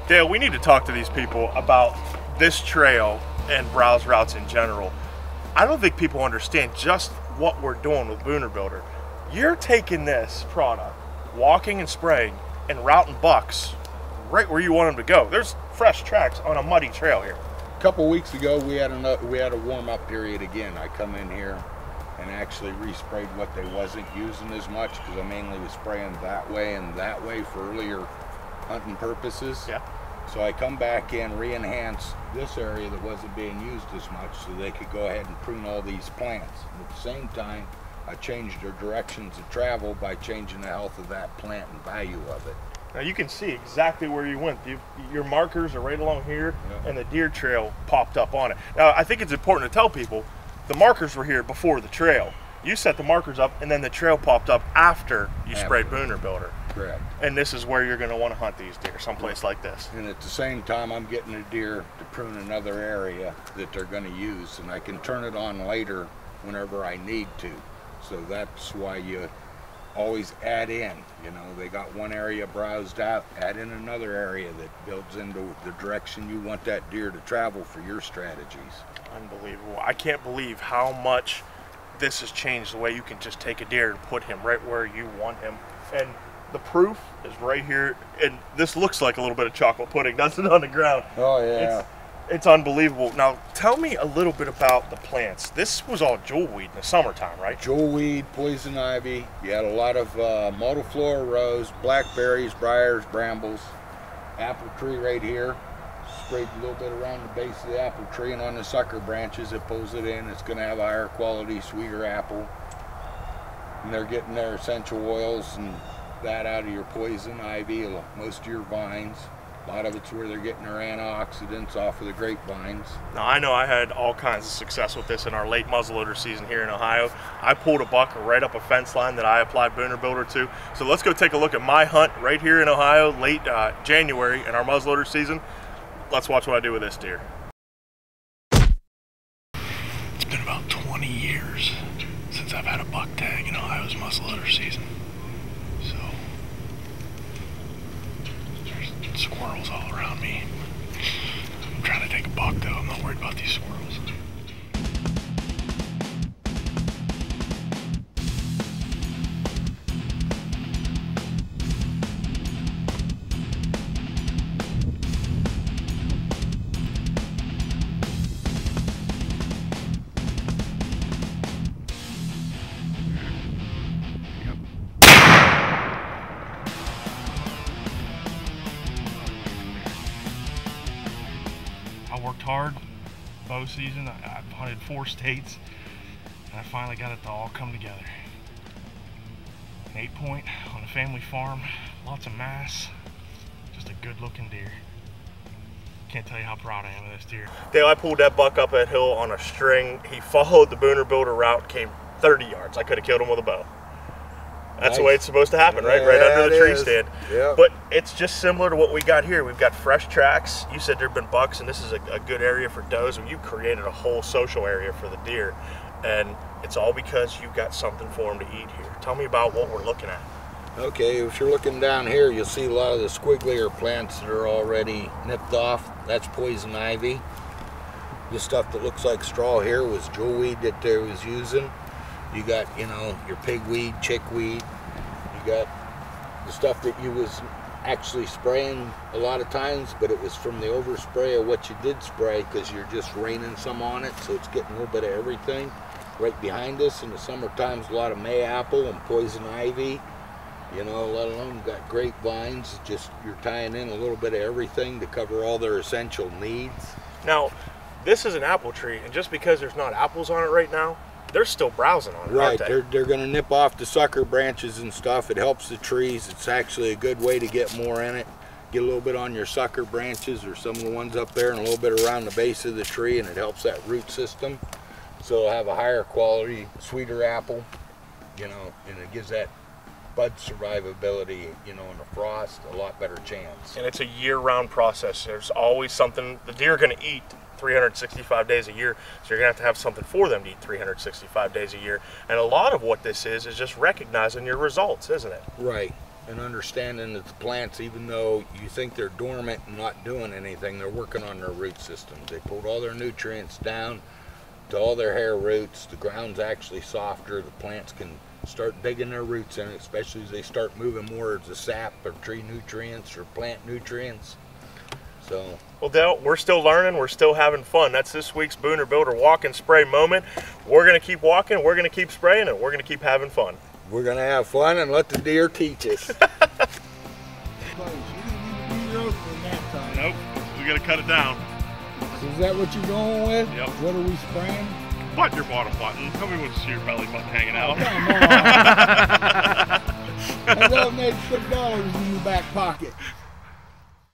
Dale, we need to talk to these people about this trail and browse routes in general. I don't think people understand just what we're doing with BoonerBuilder. You're taking this product, walking and spraying, and routing bucks right where you want them to go. There's fresh tracks on a muddy trail here. A couple weeks ago, we had a warm-up period again. I come in here and actually resprayed what they wasn't using as much, because I mainly was spraying that way and that way for earlier hunting purposes. Yeah. So I come back in, re-enhance this area that wasn't being used as much, so they could go ahead and prune all these plants. And at the same time, I changed their directions of travel by changing the health of that plant and value of it. Now you can see exactly where you went. Your markers are right along here, yeah. And the deer trail popped up on it. Now I think it's important to tell people, the markers were here before the trail. You set the markers up, and then the trail popped up after you sprayed BoonerBuilder. Correct. And this is where you're going to want to hunt these deer, someplace like this. And at the same time, I'm getting a deer to prune another area that they're going to use, and I can turn it on later whenever I need to. So that's why you always add in. You know, they got one area browsed out, add in another area that builds into the direction you want that deer to travel for your strategies. Unbelievable. I can't believe how much this has changed the way you can just take a deer and put him right where you want him. And the proof is right here, and this looks like a little bit of chocolate pudding, doesn't it, on the ground? Oh yeah. It's unbelievable. Now tell me a little bit about the plants. This was all jewelweed in the summertime, right? Jewelweed, poison ivy. You had a lot of multiflora rose, blackberries, briars, brambles, apple tree right here. Sprayed a little bit around the base of the apple tree, and on the sucker branches it pulls it in. It's going to have a higher quality, sweeter apple. And they're getting their essential oils and that out of your poison ivy, most of your vines. A lot of it's where they're getting their antioxidants off of the grapevines. Now I know I had all kinds of success with this in our late muzzleloader season here in Ohio. I pulled a buck right up a fence line that I applied BoonerBuilder to. So let's go take a look at my hunt right here in Ohio, late January in our muzzleloader season. Let's watch what I do with this deer. It's been about 20 years since I've had a buck tag in Ohio's muzzleloader season. So there's squirrels all around me. I'm trying to take a buck though. I'm not worried about these squirrels. I worked hard bow season. I've hunted 4 states, and I finally got it to all come together. An 8-point on a family farm, lots of mass, just a good looking deer. Can't tell you how proud I am of this deer. Dale, I pulled that buck up that hill on a string. He followed the BoonerBuilder route, came 30 yards. I could have killed him with a bow. That's nice. The way it's supposed to happen, right? Right under the tree stand. Yeah. But it's just similar to what we got here. We've got fresh tracks. You said there have been bucks, and this is a good area for does. And you created a whole social area for the deer. And it's all because you've got something for them to eat here. Tell me about what we're looking at. Okay, if you're looking down here, you'll see a lot of the squigglier plants that are already nipped off. That's poison ivy. The stuff that looks like straw here was jewelweed that they was using. You got, you know, your pigweed, chickweed. You got the stuff that you was actually spraying a lot of times, but it was from the overspray of what you did spray, because you're just raining some on it, so it's getting a little bit of everything. Right behind us in the summertime, a lot of mayapple and poison ivy. You know, a lot of them got grapevines. Just you're tying in a little bit of everything to cover all their essential needs. Now, this is an apple tree, and just because there's not apples on it right now, they're still browsing on it, right, aren't they're going to nip off the sucker branches and stuff. It helps the trees. It's actually a good way to get more in it. Get a little bit on your sucker branches or some of the ones up there, and a little bit around the base of the tree, and it helps that root system. So it'll have a higher quality, sweeter apple, you know, and it gives that bud survivability, you know, in the frost, a lot better chance. And it's a year-round process. There's always something. The deer are going to eat 365 days a year, so you're going to have something for them to eat 365 days a year. And a lot of what this is just recognizing your results, isn't it? Right. and understanding that the plants, even though you think they're dormant and not doing anything, they're working on their root systems. They pulled all their nutrients down to all their hair roots. The ground's actually softer. The plants can start digging their roots in, especially as they start moving more as the sap or tree nutrients or plant nutrients. So, well, Dale, we're still learning, we're still having fun. That's this week's BoonerBuilder walk and spray moment. We're going to keep walking, we're going to keep spraying, and we're going to keep having fun. We're going to have fun and let the deer teach us. Nope, we got to cut it down. So is that what you're going with? Yep. What are we spraying? Button your bottom button. Nobody wants to see your belly button hanging out. Come on. That'll make $6 in your back pocket.